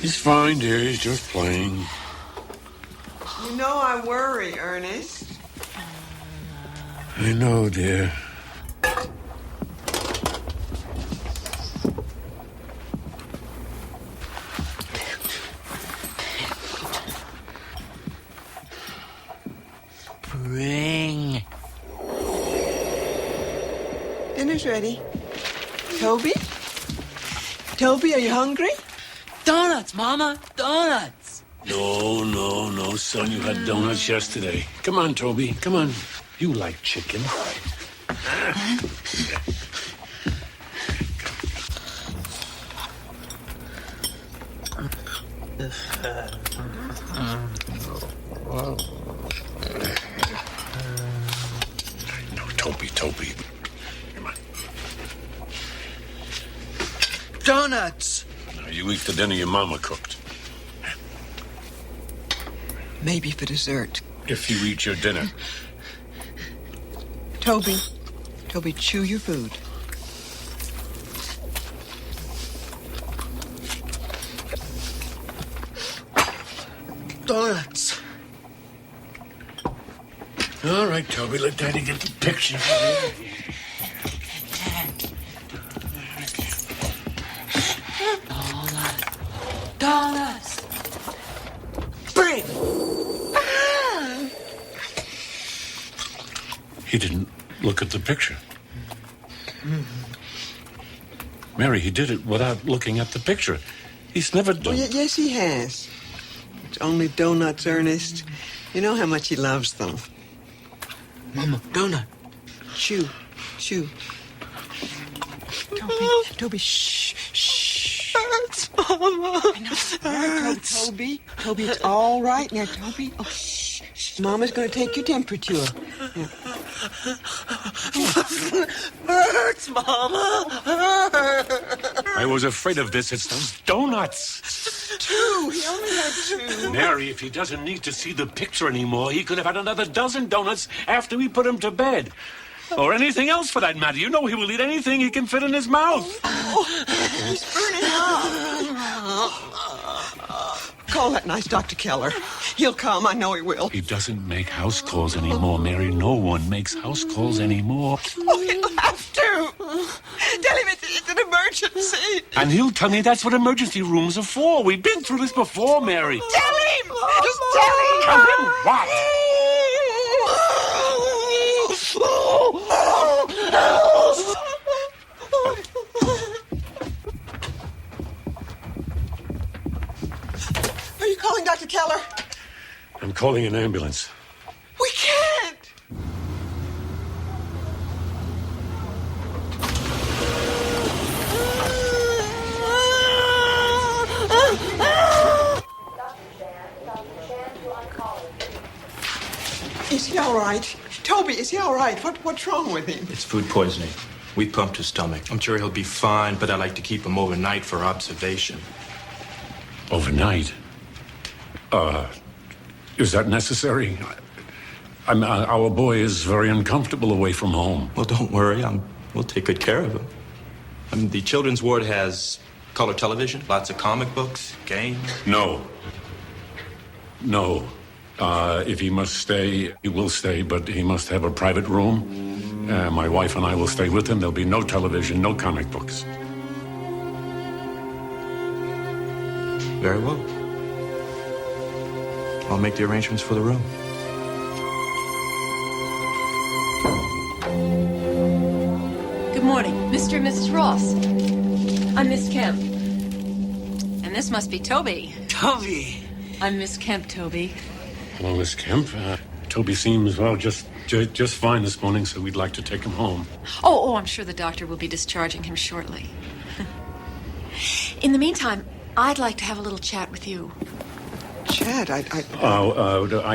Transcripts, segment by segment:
He's fine, dear. He's just playing. You know I worry, Ernest. I know, dear. Bring. Dinner's ready. Toby? Toby, are you hungry? Donuts, Mama. Donuts. No, son. You had donuts yesterday. Come on, Toby. Come on. You like chicken. No, Toby. Come on. Donuts. Now, you eat the dinner your mama cooked. Maybe for dessert. If you eat your dinner. Toby, chew your food. Donuts. All right, Toby, let Daddy get the picture. Donuts. Bring. He didn't look at the picture. Mary, he did it without looking at the picture. He's never done... Oh, yes, he has. It's only donuts, Ernest. You know how much he loves them. Mama, donut. Chew. Toby, shh. Hurts, Mama. Hurts. Toby, it's all right now, Toby. Oh, shh. Mama's going to take your temperature. Yeah. Hurts, Mama. I was afraid of this. It's those donuts. Two. He only had two. Mary, if he doesn't need to see the picture anymore, he could have had another dozen donuts after we put him to bed. Or anything else, for that matter. You know he will eat anything he can fit in his mouth. He's burning up. Call that nice Dr. Keller. He'll come. I know he will. He doesn't make house calls anymore, Mary. No one makes house calls anymore. Oh, he'll have to. Tell him it's an emergency. And he'll tell me that's what emergency rooms are for. We've been through this before, Mary. Tell him. Just tell him. Tell him what? Are you calling Dr. Keller? I'm calling an ambulance. We can't. Is he all right? Toby, is he all right? What's wrong with him? It's food poisoning. We pumped his stomach. I'm sure he'll be fine, but I like to keep him overnight for observation. Overnight? Is that necessary? Our boy is very uncomfortable away from home. Well, don't worry. We'll take good care of him. The children's ward has color television, lots of comic books, games. No. If he must stay, he will stay, but he must have a private room. My wife and I will stay with him. There'll be no television, no comic books. Very well. I'll make the arrangements for the room. Good morning, Mr. and Mrs. Ross. I'm Miss Kemp. And this must be Toby. Toby. I'm Miss Kemp, Toby. Hello, Miss Kemp. Toby seems, well, just fine this morning, so we'd like to take him home. Oh, I'm sure the doctor will be discharging him shortly. In the meantime, I'd like to have a little chat with you. Chad, I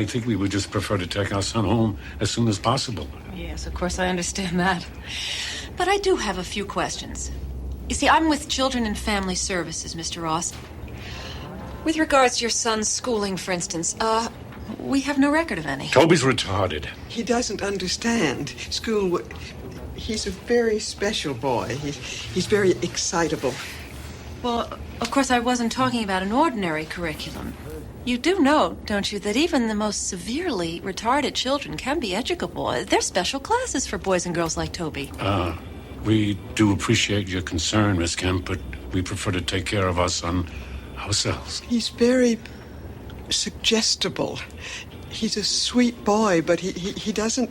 think we would just prefer to take our son home as soon as possible. Yes, of course, I understand that. But I do have a few questions. You see, I'm with Children and Family Services, Mr. Ross. With regards to your son's schooling, for instance, we have no record of any. Toby's retarded. He doesn't understand. School, he's a very special boy. He's very excitable. Well, of course, I wasn't talking about an ordinary curriculum. You do know, don't you, that even the most severely retarded children can be educable. There's special classes for boys and girls like Toby. We do appreciate your concern, Miss Kemp, but we prefer to take care of our son ourselves. He's very suggestible. He's a sweet boy, but he doesn't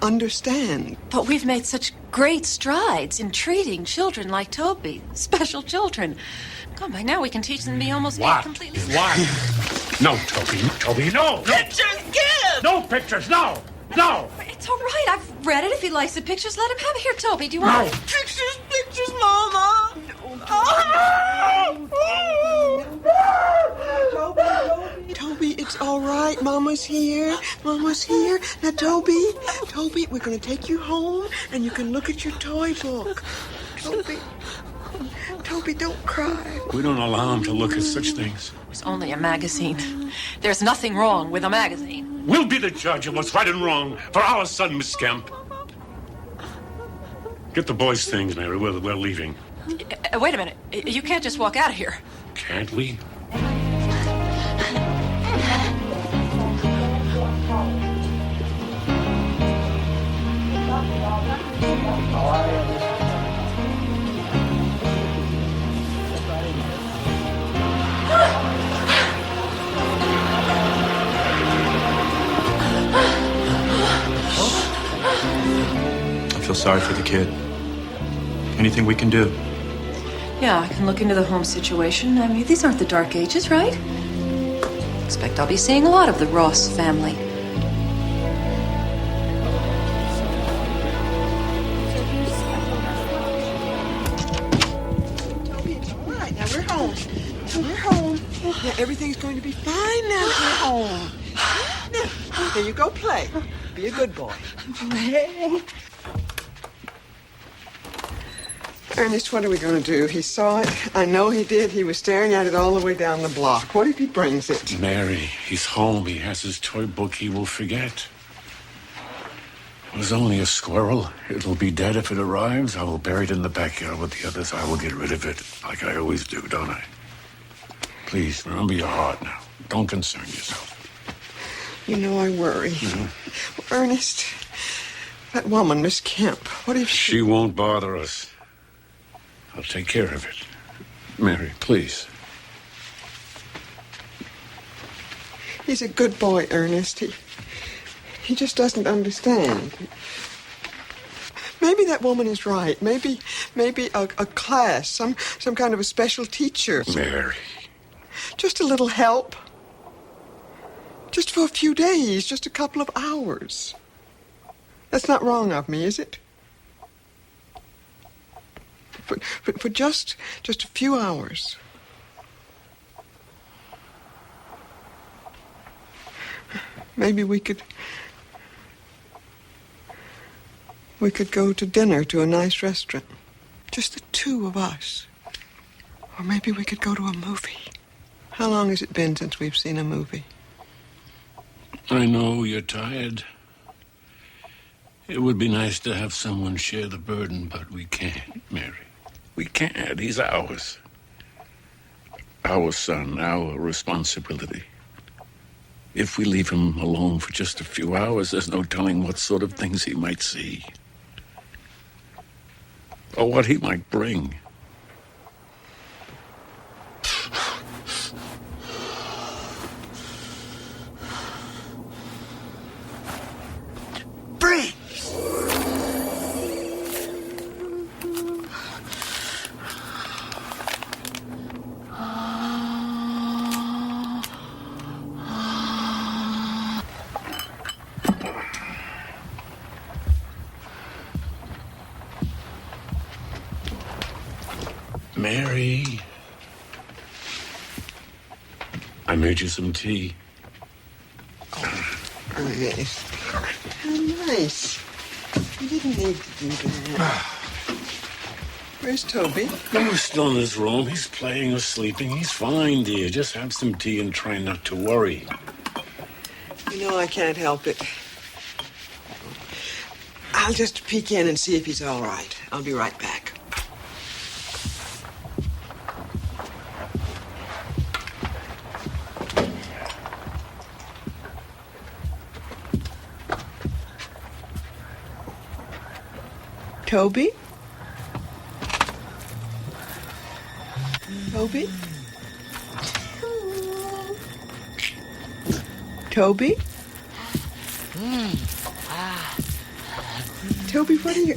understand. But we've made such great strides in treating children like Toby, special children. Come by now, we can teach them to be almost completely... What? No, Toby, no! Pictures, give! No pictures, no! It's all right. I've read it. If he likes the pictures, let him have it. Here, Toby, do you want it? Pictures, Mama! Toby, it's all right. Mama's here. Now, Toby, we're going to take you home, and you can look at your toy book. Toby, don't cry. We don't allow him to look at such things. It's only a magazine. There's nothing wrong with a magazine. We'll be the judge of what's right and wrong for our son, Miss Kemp. Get the boys' things, Mary. We're leaving. Wait a minute. You can't just walk out of here. Can't we? I feel sorry for the kid. Anything we can do? Yeah, I can look into the home situation. I mean, these aren't the dark ages, right? Expect I'll be seeing a lot of the Ross family. Toby, it's all right. Now, we're home. Now, everything's going to be fine now that we're home. Now, here you go play. Be a good boy. Ernest, what are we going to do? He saw it. I know he did. He was staring at it all the way down the block. What if he brings it? Mary, he's home. He has his toy book. He will forget. It was only a squirrel. It'll be dead if it arrives. I will bury it in the backyard with the others. I will get rid of it, like I always do, don't I? Please, remember your heart now. Don't concern yourself. You know I worry. Mm-hmm. Ernest, that woman, Miss Kemp, what if She won't bother us. I'll take care of it. Mary, please. He's a good boy, Ernest. He just doesn't understand. Maybe that woman is right. Maybe a class, some kind of a special teacher. Mary. Just a little help. Just for a few days, just a couple of hours. That's not wrong of me, is it? For just a few hours. Maybe we could go to dinner to a nice restaurant. Just the two of us. Or maybe we could go to a movie. How long has it been since we've seen a movie? I know you're tired. It would be nice to have someone share the burden, but we can't, Mary. We can't. He's ours. Our son, our responsibility. If we leave him alone for just a few hours, there's no telling what sort of things he might see. Or what he might bring. Breathe! Mary, I made you some tea. Nice. How nice. You didn't need to do that. Where's Toby? Oh, he's still in his room. He's playing or sleeping. He's fine, dear. Just have some tea and try not to worry. You know I can't help it. I'll just peek in and see if he's all right. I'll be right back. Toby? Toby? Toby? Toby, what are you...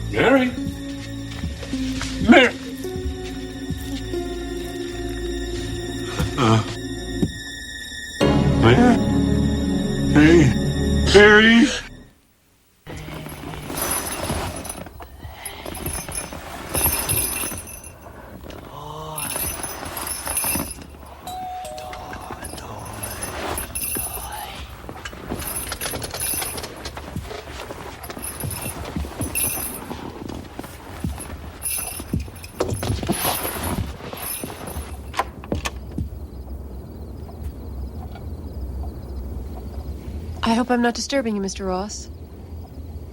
Mary? Mary? Mary? Mary? I hope I'm not disturbing you, Mr. Ross.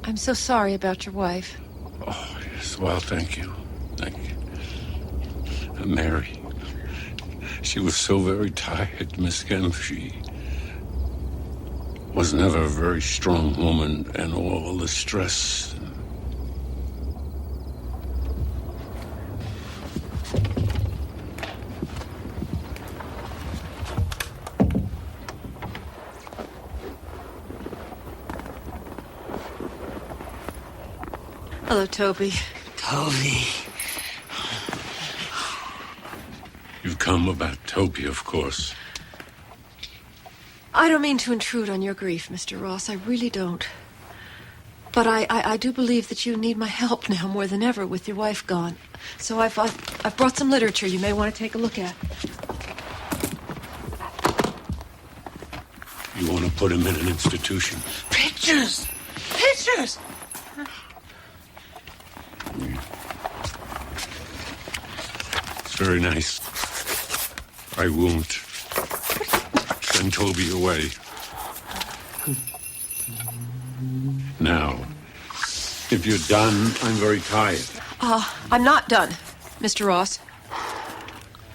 I'm so sorry about your wife. Oh, yes. Well, thank you. Thank you. Mary. She was so very tired, Miss Kemp. She was never a very strong woman, and all the stress. Hello, Toby. Toby. You've come about Toby, of course. I don't mean to intrude on your grief, Mr. Ross. I really don't. But I do believe that you need my help now more than ever with your wife gone. So I've brought some literature you may want to take a look at. You want to put him in an institution? Pictures! Pictures! It's very nice. I won't send Toby away. Now, if you're done, I'm very tired. I'm not done, Mr. Ross.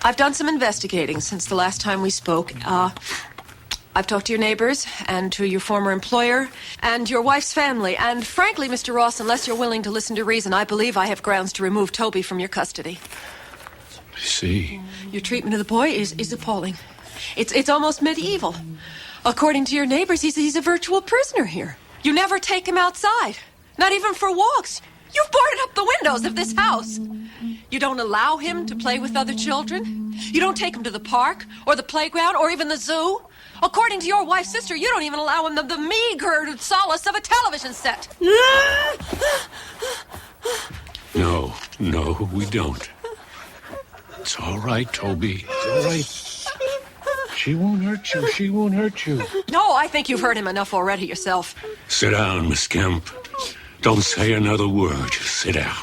I've done some investigating since the last time we spoke. I've talked to your neighbors and to your former employer and your wife's family. And frankly, Mr. Ross, unless you're willing to listen to reason, I believe I have grounds to remove Toby from your custody. I see. Your treatment of the boy is appalling. It's almost medieval. According to your neighbors, he's a virtual prisoner here. You never take him outside, not even for walks. You've boarded up the windows of this house. You don't allow him to play with other children. You don't take him to the park or the playground or even the zoo. According to your wife's sister, you don't even allow him the meager solace of a television set. No, we don't. It's all right, Toby. It's all right. She won't hurt you. She won't hurt you. No, I think you've hurt him enough already yourself. Sit down, Miss Kemp. Don't say another word. Just sit down.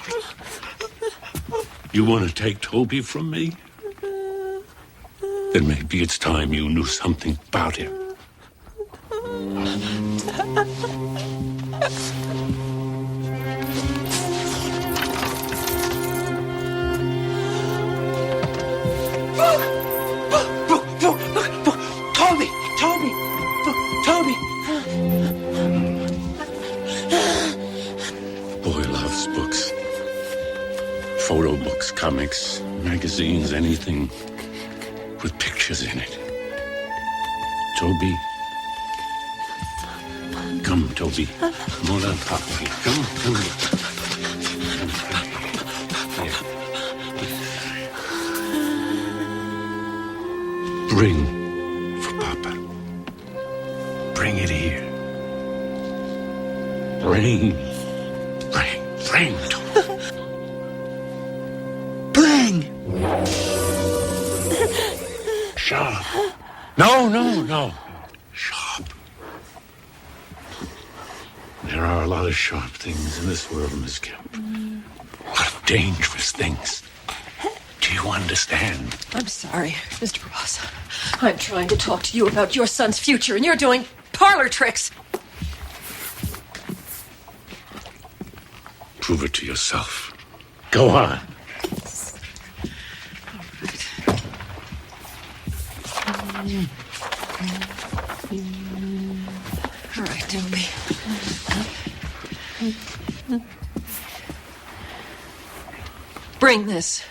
You want to take Toby from me? Then maybe it's time you knew something about him. Toby! Boy loves books. Photo books, comics, magazines, anything with pictures in it. Toby. Come, Toby. Come on, Papa. Come. Bring for Papa. Bring it here. Bring, Toby. Bring! Sharp. No. Sharp. There are a lot of sharp things in this world, Miss Kemp. A lot of dangerous things. Do you understand? I'm sorry, Mr. Ross. I'm trying to talk to you about your son's future, and you're doing parlor tricks. Prove it to yourself. Go on. All right, Toby. Bring this.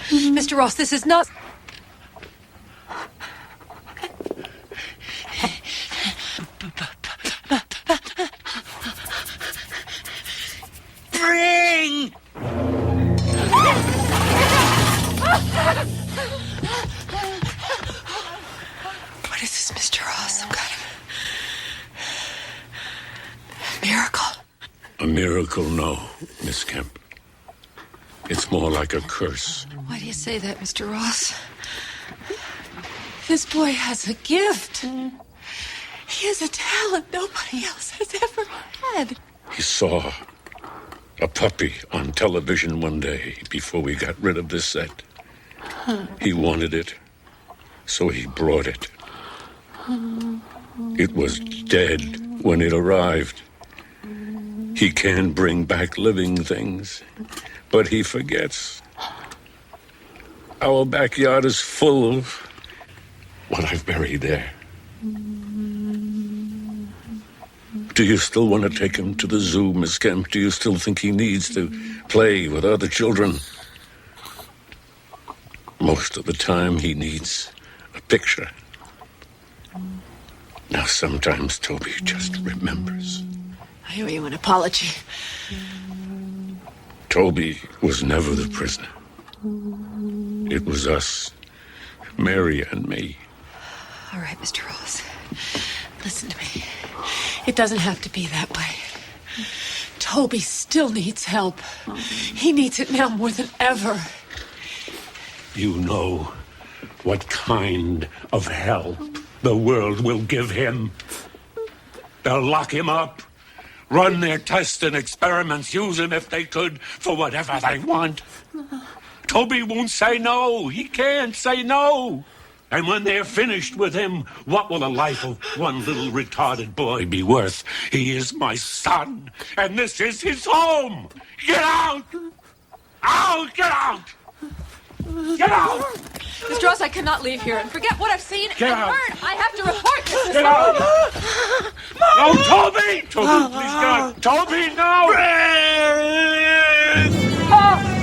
Mr. Ross, this is not... Bring! What is this, Mr. Ross? Some kind of miracle? A miracle, no, Miss Kemp. It's more like a curse. Why do you say that, Mr. Ross? This boy has a gift. He has a talent nobody else has ever had. He saw a puppy on television one day before we got rid of this set. He wanted it, so he brought it. It was dead when it arrived. He can bring back living things, but he forgets. Our backyard is full of what I've buried there. Do you still want to take him to the zoo, Miss Kemp? Do you still think he needs to play with other children? Most of the time, he needs a picture. Now, sometimes Toby just remembers. I owe you an apology. Toby was never the prisoner. It was us, Mary and me. All right, Mr. Ross. Listen to me. It doesn't have to be that way. Toby still needs help. He needs it now more than ever. You know what kind of help the world will give him. They'll lock him up, run their tests and experiments, use him if they could for whatever they want. Toby won't say no. He can't say no. And when they're finished with him, what will the life of one little retarded boy be worth? He is my son, and this is his home. Get out! Out! Get out! Get out! Mr. Ross, I cannot leave here and forget what I've seen Get and out. heard. I have to report this. Get out! No, Toby! Toby, please, God. Toby, no! Oh!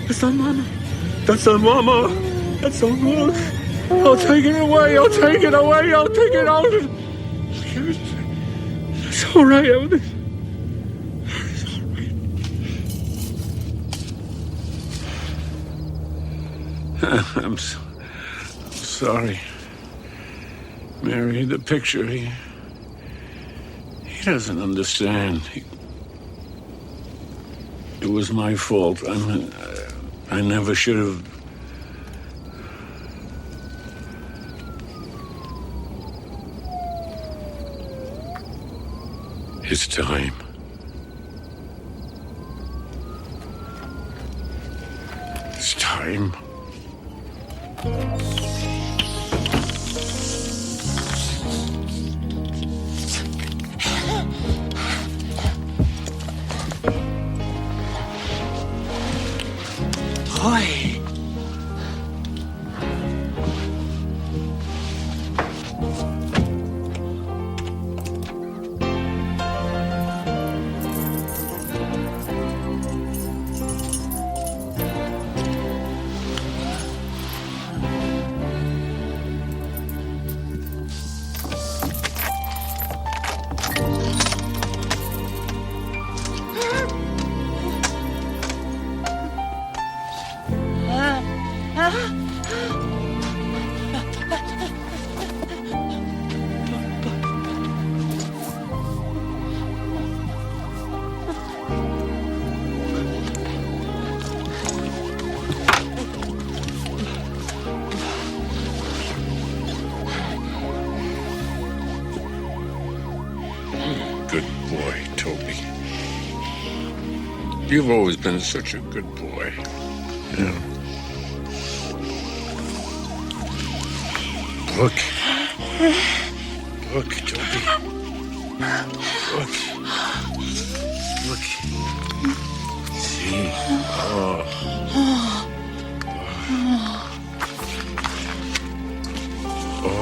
That's not Mama. That's not Mama. That's not Mama. I'll take it away. I'll take it away. I'll take it out. It's all right. It's all right. I'm sorry. Mary, the picture, he doesn't understand. It was my fault. I never should have. It's time. It's time. Boy. Good boy, Toby. You've always been such a good boy. Yeah. Look. Look, Toby. Look. Look. See? Oh. Oh.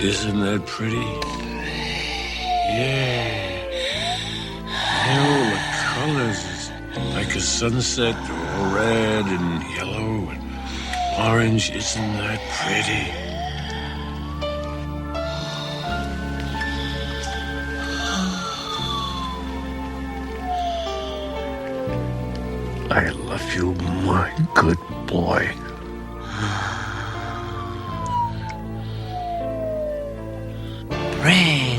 Isn't that pretty? Yeah. All the colors is like a sunset, all red and yellow and orange. Isn't that pretty? I love you, my good boy. Rain.